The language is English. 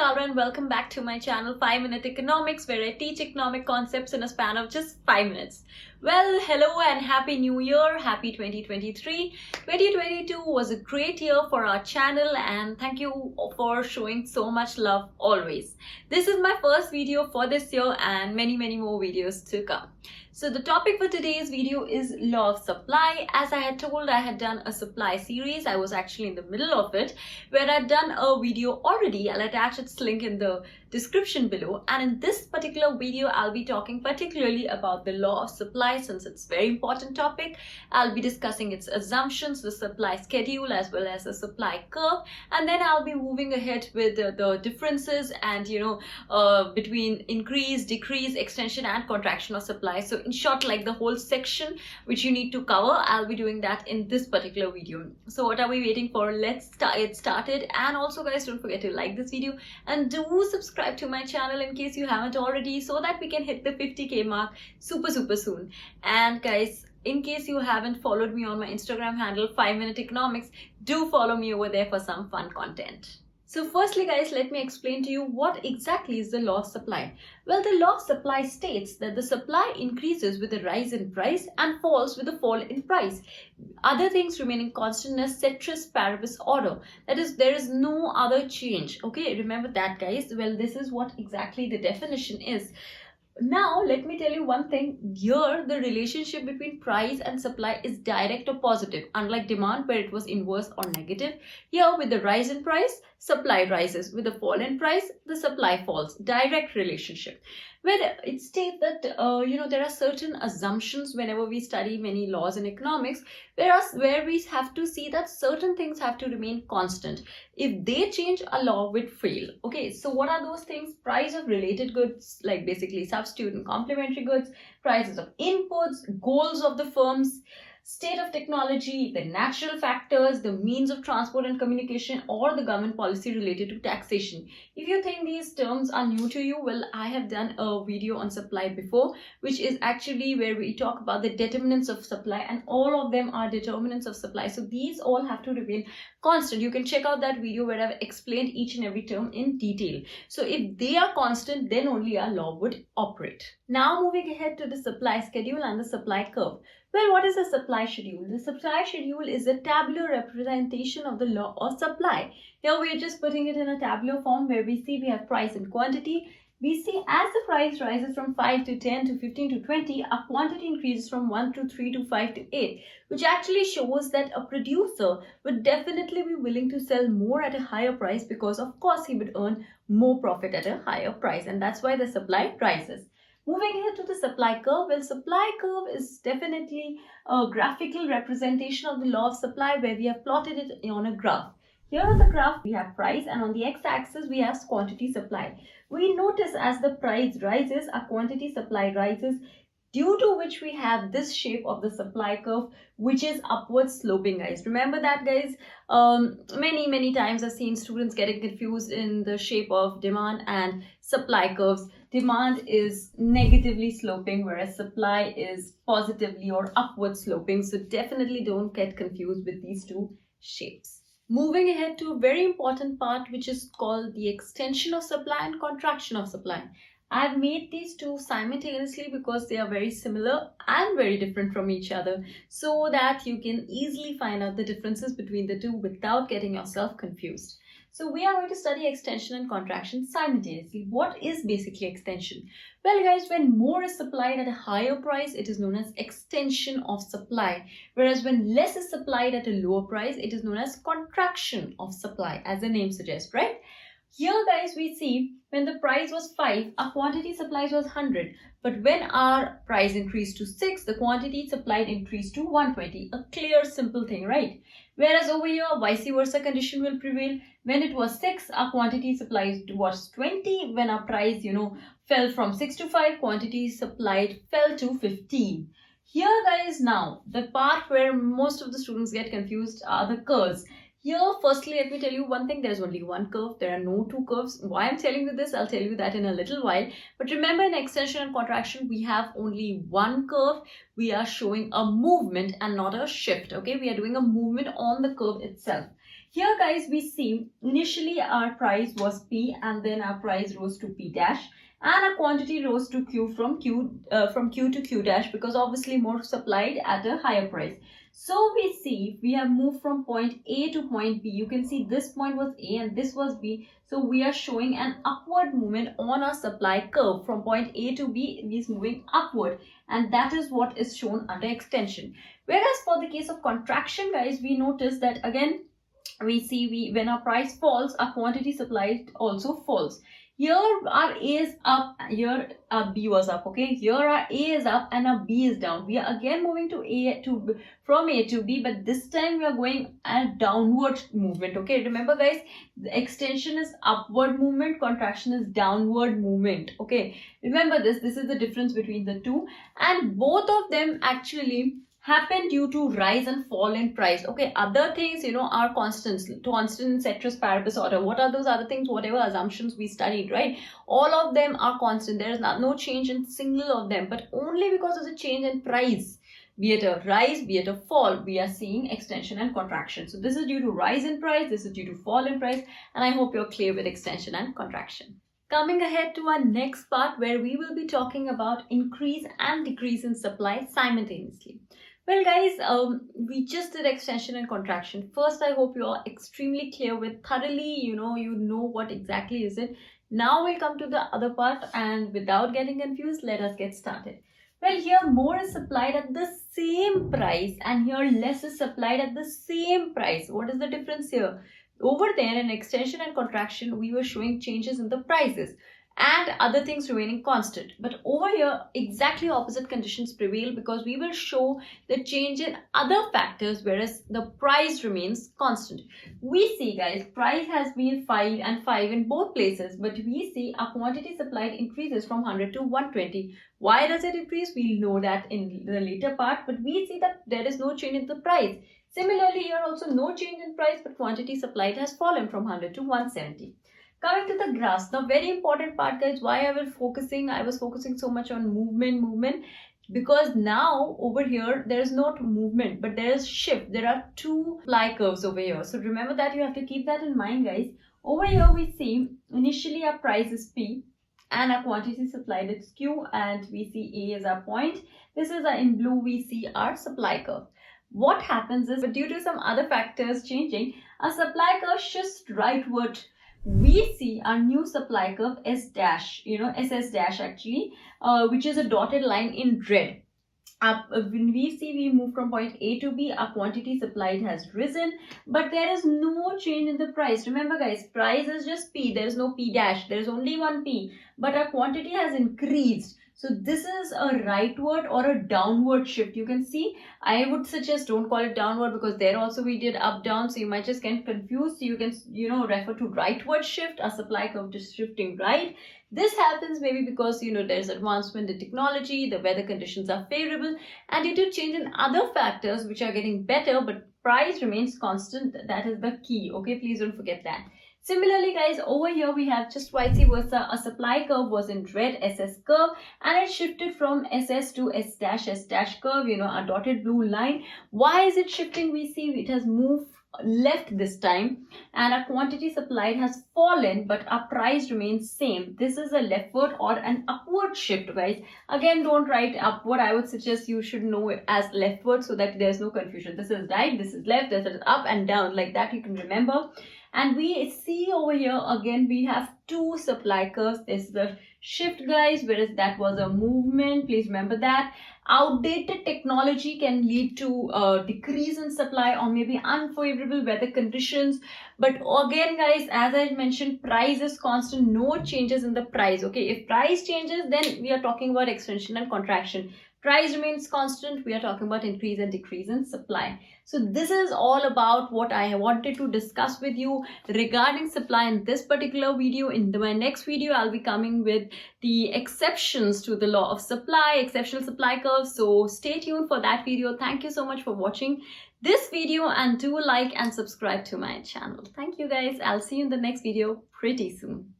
Kalra and welcome back to my channel 5 Minute Economics, where I teach economic concepts in a span of just 5 minutes. Well, hello and happy new year, happy 2023. 2022 was a great year for our channel and thank you for showing so much love always. This is my first video for this year and many more videos to come. So the topic for today's video is law of supply. As I had told, I had done a supply series. I was actually in the middle of it, where I'd done a video already. I'll attach its link in the description below. And in this particular video, I'll be talking particularly about the law of supply, since it's a very important topic. I'll be discussing its assumptions, the supply schedule, as well as the supply curve. And then I'll be moving ahead with the differences and, between increase, decrease, extension and contraction of supply. So in short, like the whole section which you need to cover, I'll be doing that in this particular video. So what are we waiting for? Let's get started. And also guys, don't forget to like this video and do subscribe to my channel in case you haven't already, so that we can hit the 50k mark super soon. And guys, in case you haven't followed me on my Instagram handle 5Minute Economics, do follow me over there for some fun content. So firstly guys, let me explain to you what exactly is the law of supply. Well, the law of supply states that the supply increases with a rise in price and falls with a fall in price, other things remaining constant as ceteris paribus order. That is, there is no other change. Okay, remember that guys. Well, this is what exactly the definition is. Now, let me tell you one thing. Here, the relationship between price and supply is direct or positive, unlike demand where it was inverse or negative. Here, with the rise in price, supply rises. With the fall in price, the supply falls. Direct relationship. Where it states that, there are certain assumptions whenever we study many laws in economics, where we have to see that certain things have to remain constant. If they change, a law would fail. Okay, so what are those things? Price of related goods, like basically substitute and complementary goods, prices of inputs, goals of the firms, state of technology, the natural factors, the means of transport and communication, or the government policy related to taxation. If you think these terms are new to you, well, I have done a video on supply before, which is actually where we talk about the determinants of supply, and all of them are determinants of supply. So these all have to remain constant. You can check out that video where I've explained each and every term in detail. So if they are constant, then only our law would operate. Now moving ahead to the supply schedule and the supply curve. Well, what is the supply schedule? The supply schedule is a tabular representation of the law of supply. Here we are just putting it in a tabular form where we see we have price and quantity. We see as the price rises from 5 to 10 to 15 to 20, a quantity increases from 1 to 3 to 5 to 8, which actually shows that a producer would definitely be willing to sell more at a higher price because of course he would earn more profit at a higher price, and that's why the supply rises. Moving ahead to the supply curve, well, supply curve is definitely a graphical representation of the law of supply where we have plotted it on a graph. Here on the graph, we have price, and on the x-axis, we have quantity supply. We notice as the price rises, our quantity supply rises, due to which we have this shape of the supply curve, which is upward sloping, guys. Remember that, guys. Many times I've seen students getting confused in the shape of demand and supply curves. Demand is negatively sloping, whereas supply is positively or upward sloping. So definitely don't get confused with these two shapes. Moving ahead to a very important part, which is called the extension of supply and contraction of supply. I've made these two simultaneously because they are very similar and very different from each other, so that you can easily find out the differences between the two without getting yourself confused. So we are going to study extension and contraction simultaneously. What is basically extension? Well guys, when more is supplied at a higher price, it is known as extension of supply. Whereas when less is supplied at a lower price, it is known as contraction of supply, as the name suggests, right? Here guys, we see when the price was 5, our quantity supplied was 100. But when our price increased to 6, the quantity supplied increased to 120. A clear, simple thing, right? Whereas over here, vice versa condition will prevail. When it was 6, our quantity supplied was 20. When our price, fell from 6 to 5, quantity supplied fell to 15. Here guys, now, the part where most of the students get confused are the curves. Here, firstly, let me tell you one thing. There's only one curve. There are no two curves. Why I'm telling you this, I'll tell you that in a little while. But remember, in extension and contraction, we have only one curve. We are showing a movement and not a shift. Okay, we are doing a movement on the curve itself. Here guys, we see initially our price was P and then our price rose to P dash and our quantity rose to Q from Q to Q dash, because obviously more supplied at a higher price. So we see we have moved from point A to point B. You can see this point was A and this was B. So we are showing an upward movement on our supply curve. From point A to B, it is moving upward, and that is what is shown under extension. Whereas for the case of contraction guys, we notice that again we see when our price falls, our quantity supplied also falls. Here our A is up, here our B was up, okay? Here our A is up and our B is down. We are again moving from A to B, but this time we are going a downward movement, okay? Remember guys, the extension is upward movement, contraction is downward movement, okay? Remember this is the difference between the two, and both of them actually happen due to rise and fall in price. Okay, other things, are constants, constant, ceteris paribus order. What are those other things? Whatever assumptions we studied, right? All of them are constant. There is no change in single of them, but only because of the change in price, be it a rise, be it a fall, we are seeing extension and contraction. So this is due to rise in price, this is due to fall in price, and I hope you're clear with extension and contraction. Coming ahead to our next part, where we will be talking about increase and decrease in supply simultaneously. Well guys, we just did extension and contraction. First, I hope you are extremely clear with thoroughly, you know what exactly is it. Now we'll come to the other part, and without getting confused, let us get started. Well, here more is supplied at the same price and here less is supplied at the same price. What is the difference here? Over there in extension and contraction, we were showing changes in the prices and other things remaining constant. But over here, exactly opposite conditions prevail, because we will show the change in other factors, whereas the price remains constant. We see guys, price has been 5 and 5 in both places, but we see our quantity supplied increases from 100 to 120. Why does it increase? We'll know that in the later part, but we see that there is no change in the price. Similarly, here also no change in price, but quantity supplied has fallen from 100 to 170. Coming to the graphs, the very important part guys, why I was focusing so much on movement, because now over here there is not movement but there is shift. There are two supply curves over here, so remember that, you have to keep that in mind guys. Over here we see initially our price is P and our quantity supplied is Q, and we see A is our point. This is in blue, we see our supply curve. What happens is, due to some other factors changing, our supply curve shifts rightward. We see our new supply curve S dash, SS dash actually, which is a dotted line in red. When we see we move from point A to B, our quantity supplied has risen, but there is no change in the price. Remember guys, price is just P, there is no P dash, there is only one P, but our quantity has increased. So this is a rightward or a downward shift. You can see, I would suggest don't call it downward, because there also we did up down, so you might just get confused. So you can refer to rightward shift, a supply curve just shifting right. This happens maybe because there's advancement in technology, the weather conditions are favorable, and due to change in other factors which are getting better, but price remains constant. That is the key. Okay, please don't forget that. Similarly guys, over here we have just vice versa. A supply curve was in red, SS curve, and it shifted from SS to S dash curve, a dotted blue line. Why is it shifting? We see it has moved left this time, and our quantity supplied has fallen, but our price remains same. This is a leftward or an upward shift guys. Again, don't write upward. I would suggest you should know it as leftward, so that there's no confusion. This is right, this is left, this is up and down, like that you can remember. And we see over here again we have two supply curves. This is the shift guys, whereas that was a movement. Please remember that. Outdated technology can lead to a decrease in supply or maybe unfavorable weather conditions. But again guys, as I mentioned, price is constant, no changes in the price. Okay, if price changes, then we are talking about extension and contraction. Price remains constant, we are talking about increase and decrease in supply. So this is all about what I wanted to discuss with you regarding supply in this particular video. In my next video, I'll be coming with the exceptions to the law of supply, exceptional supply curve. So stay tuned for that video. Thank you so much for watching this video, and do like and subscribe to my channel. Thank you guys. I'll see you in the next video pretty soon.